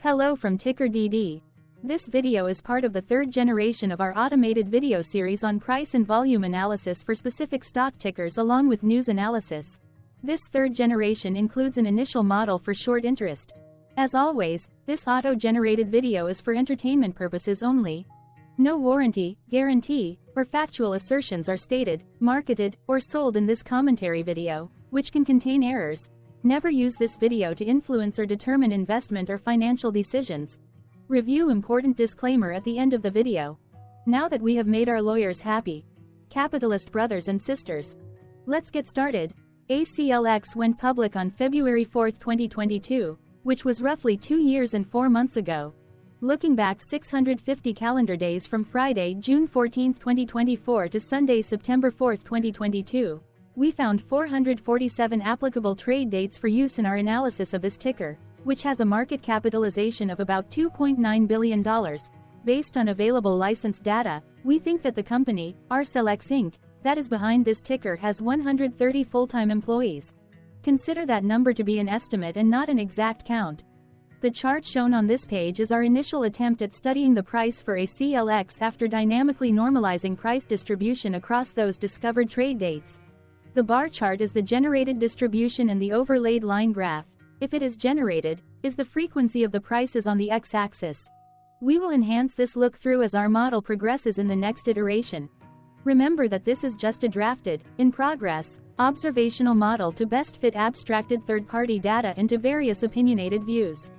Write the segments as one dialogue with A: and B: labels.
A: Hello from TickerDD. This video is part of the third generation of our automated video series on price and volume analysis for specific stock tickers along with news analysis. This third generation includes an initial model for short interest. As always, this auto-generated video is for entertainment purposes only. No warranty, guarantee, or factual assertions are stated, marketed, or sold in this commentary video, which can contain errors. Never use this video to influence or determine investment or financial decisions. Review important disclaimer at the end of the video. Now that we have made our lawyers happy, capitalist brothers and sisters, let's get started. ACLX went public on February 4, 2022, which was roughly 2 years and 4 months ago. Looking back 650 calendar days from Friday, June 14, 2024 to Sunday, September 4, 2022, we found 447 applicable trade dates for use in our analysis of this ticker, which has a market capitalization of about $2.9 billion. Based on available licensed data, we think that the company, ACLX Inc., that is behind this ticker has 130 full-time employees. Consider that number to be an estimate and not an exact count. The chart shown on this page is our initial attempt at studying the price for ACLX after dynamically normalizing price distribution across those discovered trade dates. The bar chart is the generated distribution and the overlaid line graph, if it is generated, is the frequency of the prices on the x-axis. We will enhance this look-through as our model progresses in the next iteration. Remember that this is just a drafted, in progress, observational model to best fit abstracted third-party data into various opinionated views.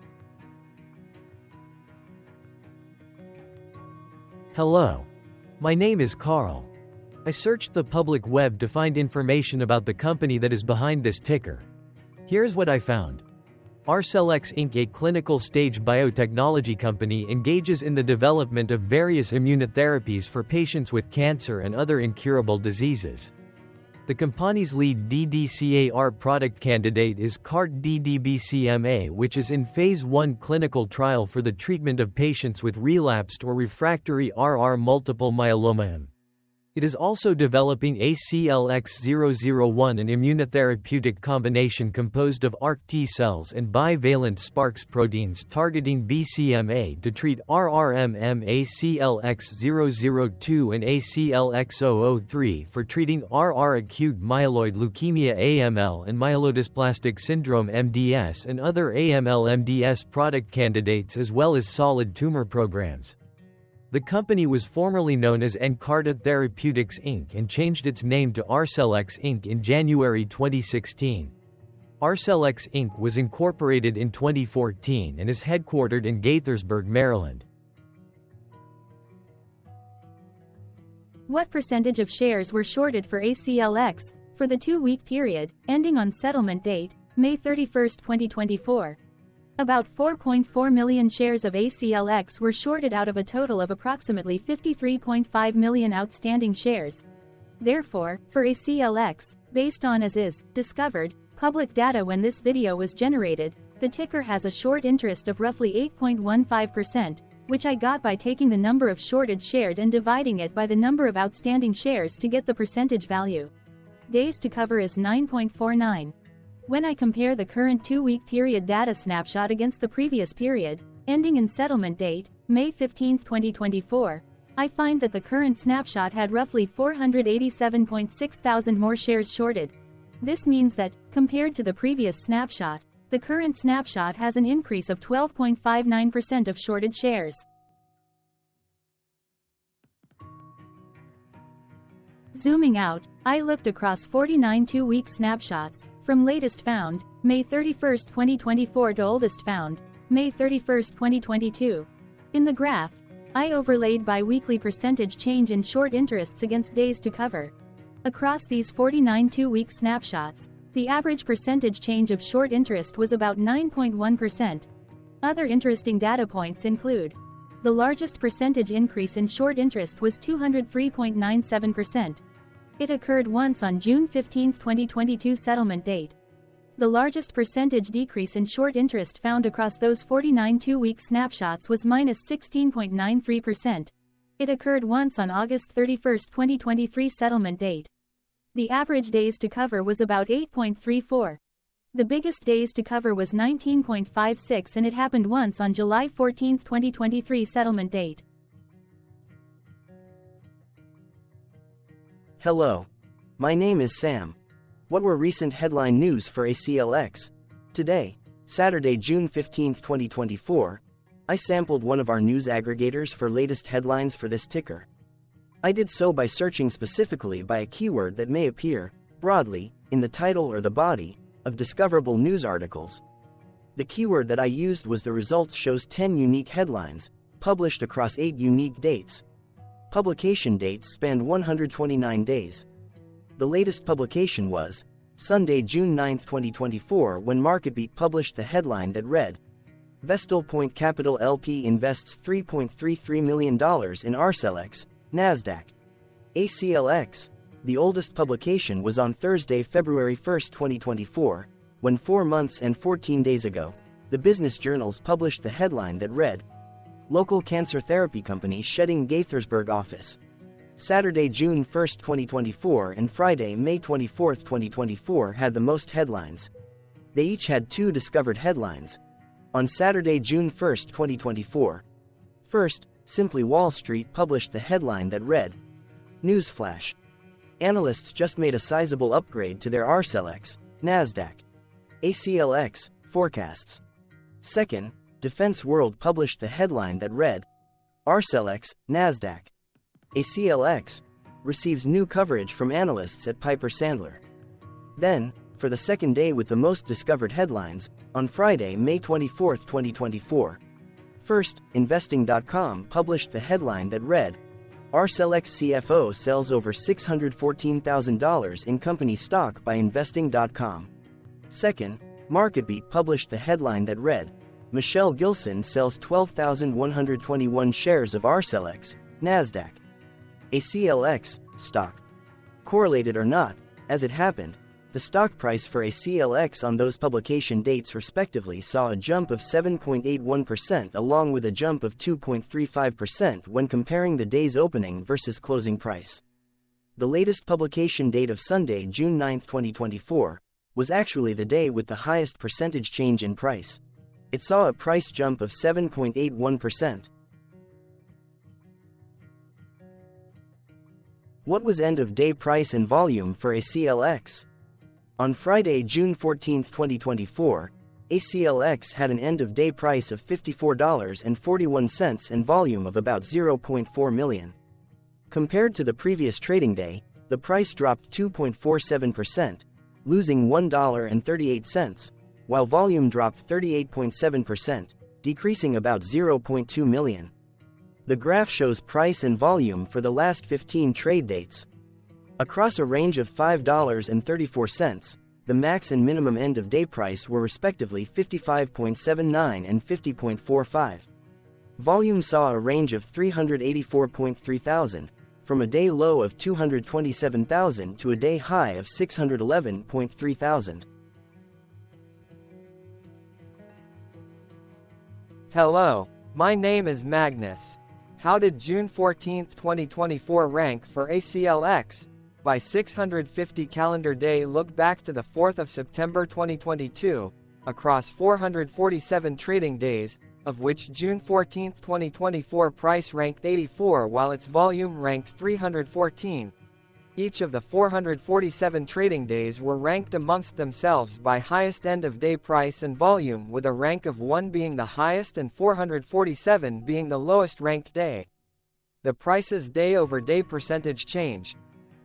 B: Hello. My name is Carl. I searched the public web to find information about the company that is behind this ticker. Here's what I found. ACLX Inc., a clinical stage biotechnology company, engages in the development of various immunotherapies for patients with cancer and other incurable diseases. The company's lead DDCAR product candidate is TickerDD, which is in Phase 1 clinical trial for the treatment of patients with relapsed or refractory RR multiple myeloma. It is also developing ACLX 001, an immunotherapeutic combination composed of ARC T cells and bivalent Sparks proteins targeting BCMA to treat RRMM, ACLX 002 and ACLX 003 for treating RR acute myeloid leukemia AML and myelodysplastic syndrome MDS and other AML MDS product candidates as well as solid tumor programs. The company was formerly known as Nkarta Therapeutics Inc. and changed its name to ACLX Inc. in January 2016. ACLX Inc. was incorporated in 2014 and is headquartered in Gaithersburg, Maryland.
A: What percentage of shares were shorted for ACLX for the 2-week period, ending on settlement date, May 31, 2024? About 4.4 million shares of ACLX were shorted out of a total of approximately 53.5 million outstanding shares. Therefore, for ACLX, based on as is discovered public data when this video was generated, the ticker has a short interest of roughly 8.15%, which I got by taking the number of shorted shared and dividing it by the number of outstanding shares to get the percentage value. Days to cover is 9.49. When I compare the current 2-week period data snapshot against the previous period, ending in settlement date, May 15, 2024, I find that the current snapshot had roughly 487.6 thousand more shares shorted. This means that, compared to the previous snapshot, the current snapshot has an increase of 12.59% of shorted shares. Zooming out, I looked across 49 2-week snapshots, from latest found, May 31, 2024 to oldest found, May 31, 2022. In the graph, I overlaid bi-weekly percentage change in short interests against days to cover. Across these 49 2-week snapshots, the average percentage change of short interest was about 9.1%. Other interesting data points include: the largest percentage increase in short interest was 203.97%. It occurred once on June 15, 2022 settlement date. The largest percentage decrease in short interest found across those 49 2-week snapshots was -16.93%. It occurred once on August 31, 2023 settlement date. The average days to cover was about 8.34. The biggest days to cover was 19.56 and it happened once on July 14, 2023 settlement date.
C: Hello. My name is Sam. What were recent headline news for ACLX? Today, Saturday, June 15, 2024, I sampled one of our news aggregators for latest headlines for this ticker. I did so by searching specifically by a keyword that may appear, broadly, in the title or the body of discoverable news articles. The keyword that I used was the results shows 10 unique headlines, published across 8 unique dates. Publication dates spanned 129 days. The latest publication was Sunday, June 9, 2024, when MarketBeat published the headline that read, Vestal Point Capital LP invests $3.33 million in ACLX, NASDAQ. ACLX. The oldest publication was on Thursday, February 1, 2024, when 4 months and 14 days ago, the business journals published the headline that read, Local Cancer Therapy Company Shedding Gaithersburg Office. Saturday, June 1, 2024 and Friday, May 24, 2024 had the most headlines. They each had 2 discovered headlines. On Saturday, June 1, 2024. First, Simply Wall Street published the headline that read, Newsflash. Analysts just made a sizable upgrade to their ACLX, NASDAQ. ACLX, forecasts. Second, Defense World published the headline that read, ACLX, NASDAQ. ACLX, receives new coverage from analysts at Piper Sandler. Then, for the second day with the most discovered headlines, on Friday, May 24, 2024. First, Investing.com published the headline that read, ACLX CFO sells over $614,000 in company stock by Investing.com. Second, MarketBeat published the headline that read, Michelle Gilson sells 12,121 shares of ACLX, NASDAQ. ACLX, stock. Correlated or not, as it happened, the stock price for ACLX on those publication dates respectively saw a jump of 7.81% along with a jump of 2.35% when comparing the day's opening versus closing price. The latest publication date of Sunday, June 9, 2024, was actually the day with the highest percentage change in price. It saw a price jump of 7.81%. What was end-of-day price and volume for ACLX? On Friday, June 14, 2024, ACLX had an end-of-day price of $54.41 and volume of about 0.4 million. Compared to the previous trading day, the price dropped 2.47%, losing $1.38, while volume dropped 38.7%, decreasing about 0.2 million. The graph shows price and volume for the last 15 trade dates. Across a range of $5.34, the max and minimum end-of-day price were respectively 55.79 and 50.45. Volume saw a range of 384.3 thousand, from a day low of 227,000 to a day high of 611.3 thousand.
D: Hello, my name is Magnus. How did June 14, 2024 rank for ACLX? By 650 calendar day look back to the 4th of September 2022, across 447 trading days, of which June 14, 2024 price ranked 84 while its volume ranked 314. Each of the 447 trading days were ranked amongst themselves by highest end-of-day price and volume, with a rank of 1 being the highest and 447 being the lowest ranked day. The price's day-over-day percentage change,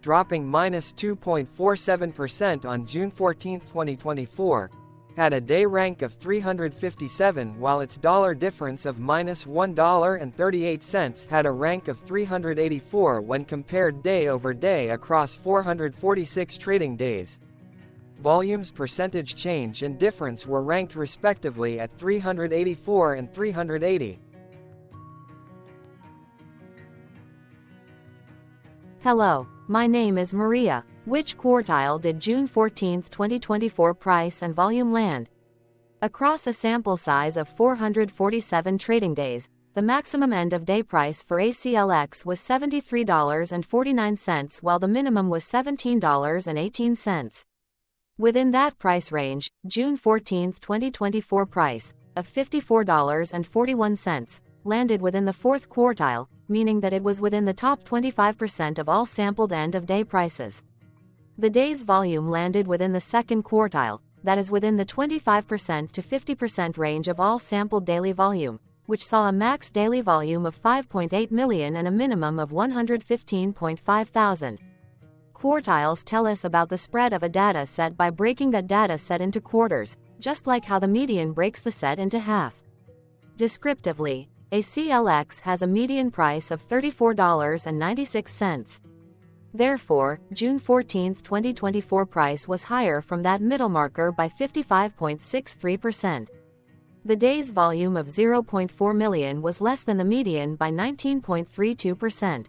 D: dropping -2.47% on June 14, 2024, had a day rank of 357 while its dollar difference of -$1.38 had a rank of 384 when compared day over day across 446 trading days. Volume's percentage change and difference were ranked respectively at 384 and 380.
E: Hello, my name is Maria. Which quartile did June 14, 2024 price and volume land? Across a sample size of 447 trading days, the maximum end-of-day price for ACLX was $73.49 while the minimum was $17.18. Within that price range, June 14, 2024 price of $54.41 landed within the fourth quartile, meaning that it was within the top 25% of all sampled end-of-day prices. The day's volume landed within the second quartile, that is within the 25% to 50% range of all sampled daily volume, which saw a max daily volume of 5.8 million and a minimum of 115.5 thousand. Quartiles tell us about the spread of a data set by breaking that data set into quarters, just like how the median breaks the set into half. Descriptively, ACLX has a median price of $34.96. Therefore, June 14, 2024 price was higher from that middle marker by 55.63%. The day's volume of 0.4 million was less than the median by 19.32%.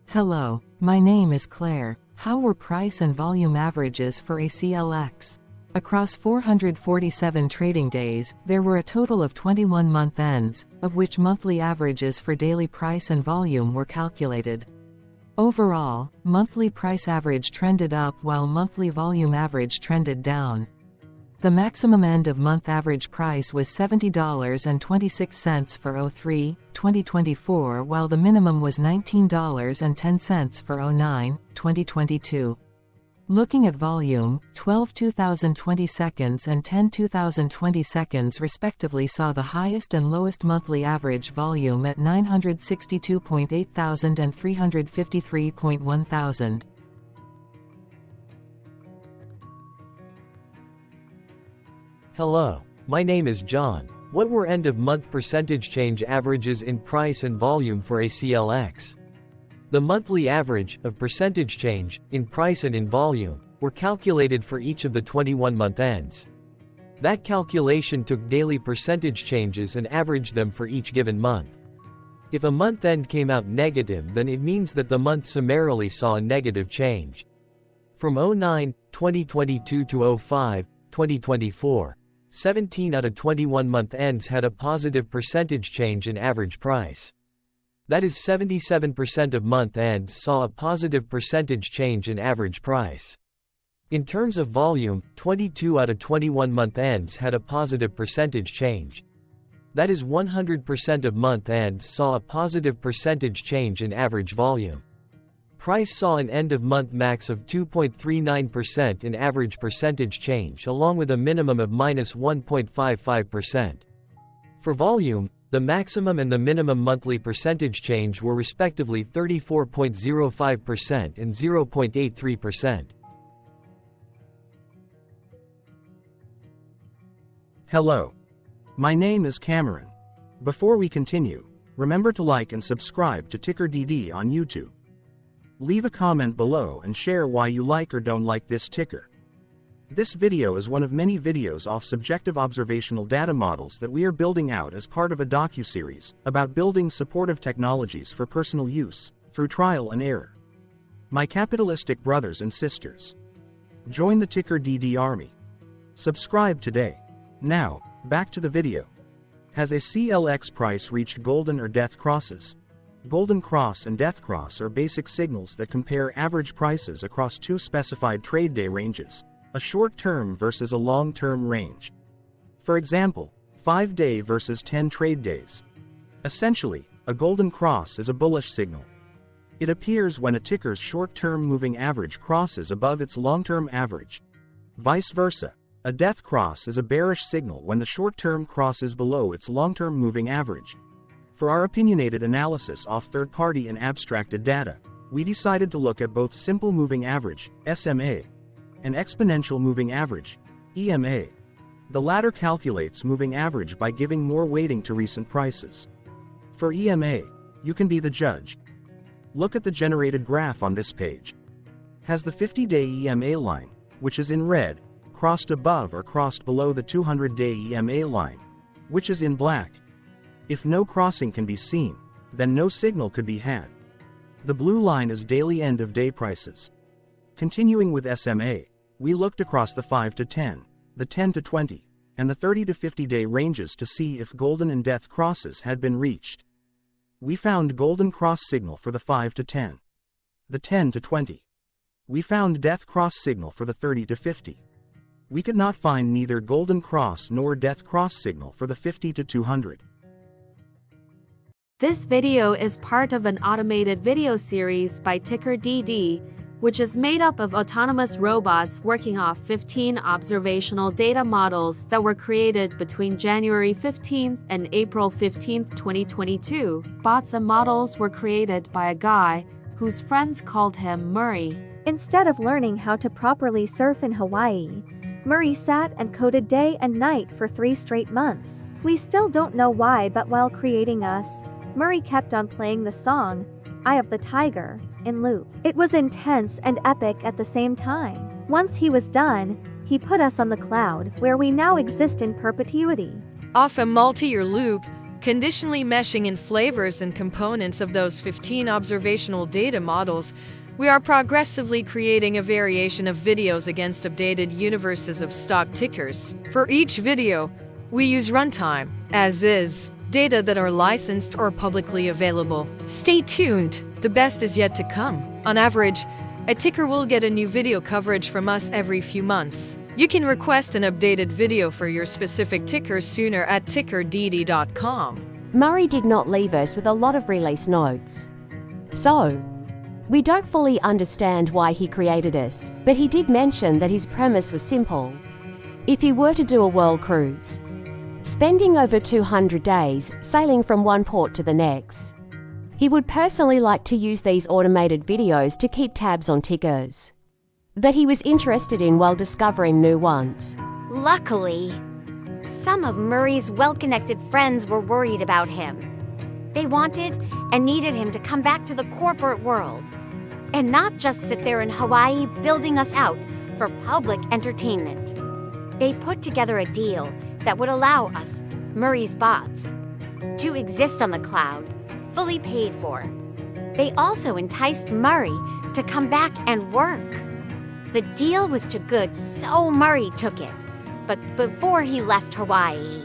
F: Hello, my name is Claire. How were price and volume averages for ACLX? Across 447 trading days, there were a total of 21 month ends, of which monthly averages for daily price and volume were calculated. Overall, monthly price average trended up while monthly volume average trended down. The maximum end-of-month average price was $70.26 for 03/2024, while the minimum was $19.10 for 09/2022. Looking at volume, 12 2020 seconds and 10 2020 seconds respectively saw the highest and lowest monthly average volume at 962.8 thousand and 353.1 thousand.
B: Hello, my name is John. What were end-of-month percentage change averages in price and volume for ACLX? The monthly average of percentage change in price and in volume were calculated for each of the 21-month ends. That calculation took daily percentage changes and averaged them for each given month. If a month end came out negative, then it means that the month summarily saw a negative change. From 09/2022 to 05/2024, 17 out of 21 month ends had a positive percentage change in average price. That is 77% of month ends saw a positive percentage change in average price. In terms of volume, 22 out of 21 month ends had a positive percentage change. That is 100% of month ends saw a positive percentage change in average volume. Price saw an end-of-month max of 2.39% in average percentage change, along with a minimum of -1.55%. For volume, the maximum and the minimum monthly percentage change were respectively 34.05% and 0.83%.
G: Hello. My name is Cameron. Before we continue, remember to like and subscribe to TickerDD on YouTube. Leave a comment below and share why you like or don't like this ticker. This video is one of many videos off subjective observational data models that we are building out as part of a docu-series about building supportive technologies for personal use, through trial and error. My capitalistic brothers and sisters, join the TickerDD army. Subscribe today. Now, back to the video. Has ACLX price reached golden or death crosses? Golden cross and death cross are basic signals that compare average prices across two specified trade day ranges, a short-term versus a long-term range. For example, 5-day versus 10 trade days. Essentially, a golden cross is a bullish signal. It appears when a ticker's short-term moving average crosses above its long-term average. Vice versa, a death cross is a bearish signal when the short-term crosses below its long-term moving average. For our opinionated analysis off third-party and abstracted data, we decided to look at both simple moving average, SMA, and exponential moving average, EMA. The latter calculates moving average by giving more weighting to recent prices. For EMA, you can be the judge. Look at the generated graph on this page. Has the 50-day EMA line, which is in red, crossed above or crossed below the 200-day EMA line, which is in black? If no crossing can be seen, then no signal could be had. The blue line is daily end-of-day prices. Continuing with SMA, we looked across the 5 to 10, the 10 to 20, and the 30 to 50-day ranges to see if golden and death crosses had been reached. We found golden cross signal for the 5 to 10. the 10 to 20. We found death cross signal for the 30 to 50. We could not find neither golden cross nor death cross signal for the 50 to 200.
H: This video is part of an automated video series by TickerDD, which is made up of autonomous robots working off 15 observational data models that were created between January 15th and April 15th, 2022. Bots and models were created by a guy whose friends called him Murray.
I: Instead of learning how to properly surf in Hawaii, Murray sat and coded day and night for 3 straight months. We still don't know why, but while creating us, Murray kept on playing the song, Eye of the Tiger, in loop. It was intense and epic at the same time. Once he was done, he put us on the cloud, where we now exist in perpetuity.
J: Off a multi-year loop, conditionally meshing in flavors and components of those 15 observational data models, we are progressively creating a variation of videos against updated universes of stock tickers. For each video, we use runtime, as is, data that are licensed or publicly available. Stay tuned, the best is yet to come. On average, a ticker will get a new video coverage from us every few months. You can request an updated video for your specific ticker sooner at TickerDD.com.
E: Murray did not leave us with a lot of release notes. So, we don't fully understand why he created us, but he did mention that his premise was simple. If he were to do a world cruise, spending over 200 days sailing from one port to the next, he would personally like to use these automated videos to keep tabs on tickers that he was interested in while discovering new ones.
K: Luckily, some of Murray's well-connected friends were worried about him. They wanted and needed him to come back to the corporate world and not just sit there in Hawaii building us out for public entertainment. They put together a deal that would allow us, Murray's bots, to exist on the cloud, fully paid for. They also enticed Murray to come back and work. The deal was too good, so Murray took it. But before he left Hawaii,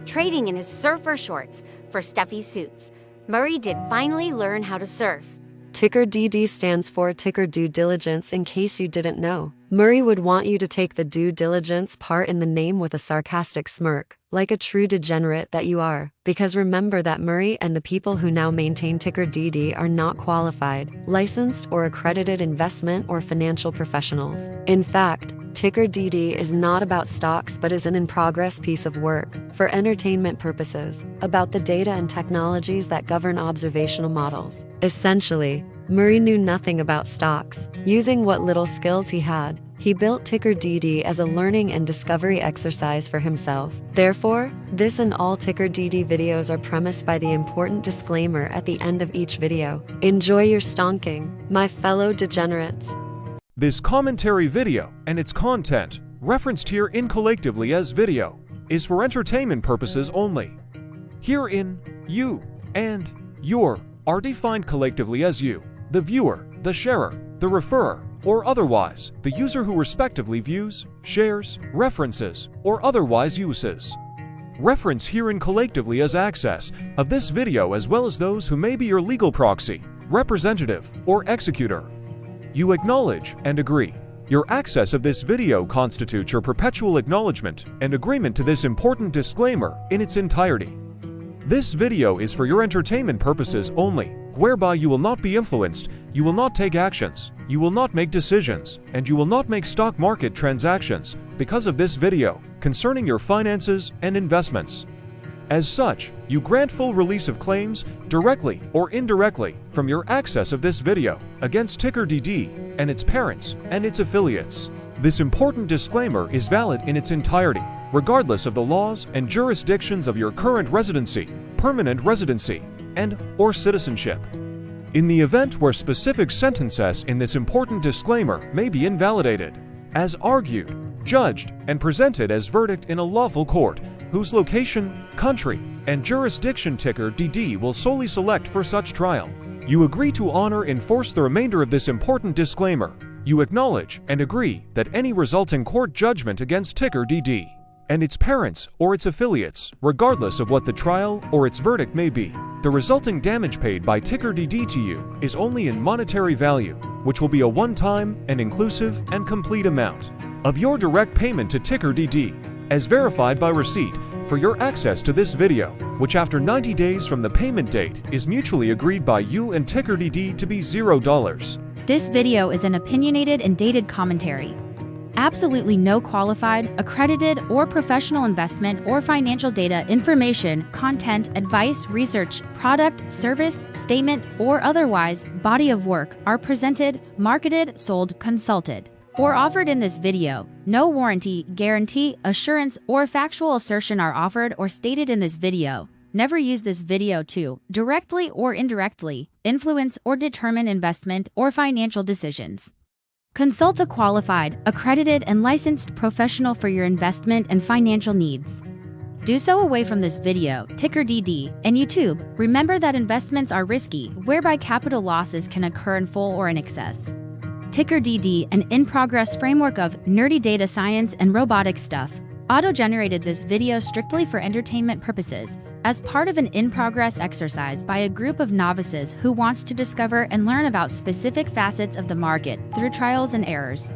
K: trading in his surfer shorts for stuffy suits, Murray did finally learn how to surf.
L: TickerDD stands for Ticker Due Diligence, in case you didn't know. Murray would want you to take the due diligence part in the name with a sarcastic smirk, like a true degenerate that you are. Because remember that Murray and the people who now maintain TickerDD are not qualified, licensed, or accredited investment or financial professionals. In fact, TickerDD is not about stocks but is an in-progress piece of work, for entertainment purposes, about the data and technologies that govern observational models. Essentially, Murray knew nothing about stocks. Using what little skills he had, he built TickerDD as a learning and discovery exercise for himself. Therefore, this and all TickerDD videos are premised by the important disclaimer at the end of each video. Enjoy your stonking, my fellow degenerates.
M: This commentary video and its content, referenced here collectively as video, is for entertainment purposes only. Herein, you and your are defined collectively as you, the viewer, the sharer, the referrer, or otherwise, the user who respectively views, shares, references, or otherwise uses. Reference herein collectively as access of this video as well as those who may be your legal proxy, representative, or executor. You acknowledge and agree. Your access of this video constitutes your perpetual acknowledgement and agreement to this important disclaimer in its entirety. This video is for your entertainment purposes only, whereby you will not be influenced, you will not take actions, you will not make decisions, and you will not make stock market transactions because of this video concerning your finances and investments. As such, you grant full release of claims, directly or indirectly, from your access of this video against TickerDD and its parents and its affiliates. This important disclaimer is valid in its entirety, regardless of the laws and jurisdictions of your current residency, permanent residency, and/or citizenship. In the event where specific sentences in this important disclaimer may be invalidated, as argued, judged, and presented as verdict in a lawful court, whose location, country, and jurisdiction TickerDD will solely select for such trial, you agree to honor and enforce the remainder of this important disclaimer. You acknowledge and agree that any resulting court judgment against TickerDD and its parents or its affiliates, regardless of what the trial or its verdict may be. The resulting damage paid by TickerDD to you is only in monetary value, which will be a one-time and inclusive and complete amount of your direct payment to TickerDD, as verified by receipt, for your access to this video, which after 90 days from the payment date is mutually agreed by you and TickerDD to be $0.
N: This video is an opinionated and dated commentary. Absolutely no qualified, accredited, or professional investment or financial data, information, content, advice, research, product, service, statement, or otherwise body of work are presented, marketed, sold, consulted, or offered in this video. No warranty, guarantee, assurance, or factual assertion are offered or stated in this video. Never use this video to, directly or indirectly, influence or determine investment or financial decisions. Consult a qualified, accredited, and licensed professional for your investment and financial needs. Do so away from this video, TickerDD, and YouTube. Remember that investments are risky, whereby capital losses can occur in full or in excess. TickerDD, an in-progress framework of nerdy data science and robotic stuff, auto-generated this video strictly for entertainment purposes, as part of an in-progress exercise by a group of novices who wants to discover and learn about specific facets of the market through trials and errors.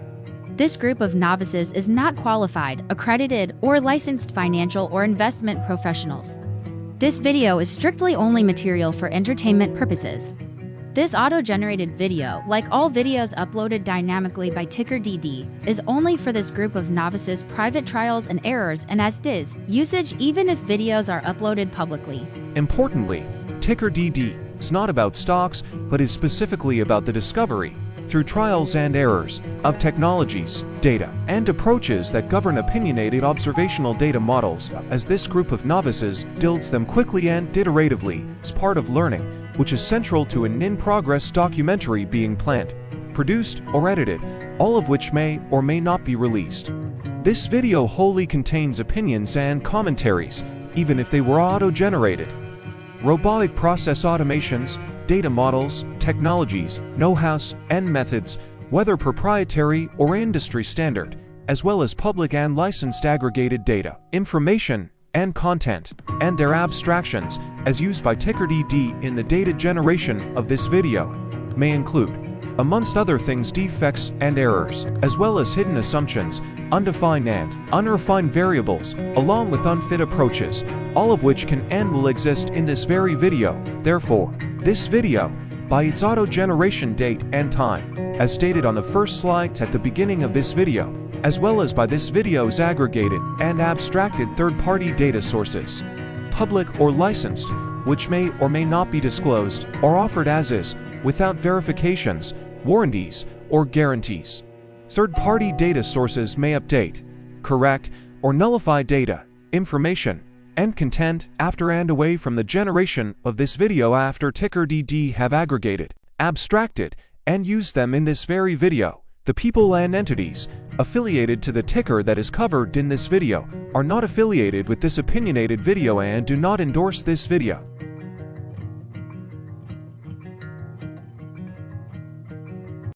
N: This group of novices is not qualified, accredited, or licensed financial or investment professionals. This video is strictly only material for entertainment purposes. This auto-generated video, like all videos uploaded dynamically by TickerDD, is only for this group of novices' private trials and errors and as is usage even if videos are uploaded publicly.
M: Importantly, TickerDD is not about stocks, but is specifically about the discovery, through trials and errors, of technologies, data, and approaches that govern opinionated observational data models, as this group of novices builds them quickly and iteratively as part of learning, which is central to an in-progress documentary being planned, produced, or edited, all of which may or may not be released. This video wholly contains opinions and commentaries, even if they were auto-generated. Robotic process automations, data models, technologies, know-hows, and methods, whether proprietary or industry standard, as well as public and licensed aggregated data, information, and content, and their abstractions, as used by TickerDD in the data generation of this video, may include, amongst other things, defects and errors, as well as hidden assumptions, undefined and unrefined variables, along with unfit approaches, all of which can and will exist in this very video. Therefore, this video, by its auto-generation date and time, as stated on the first slide at the beginning of this video, as well as by this video's aggregated and abstracted third-party data sources, public or licensed, which may or may not be disclosed or offered as is, without verifications, warranties, or guarantees. Third-party data sources may update, correct, or nullify data, information, and content after and away from the generation of this video after TickerDD have aggregated, abstracted, and used them in this very video. The people and entities affiliated to the ticker that is covered in this video are not affiliated with this opinionated video and do not endorse this video.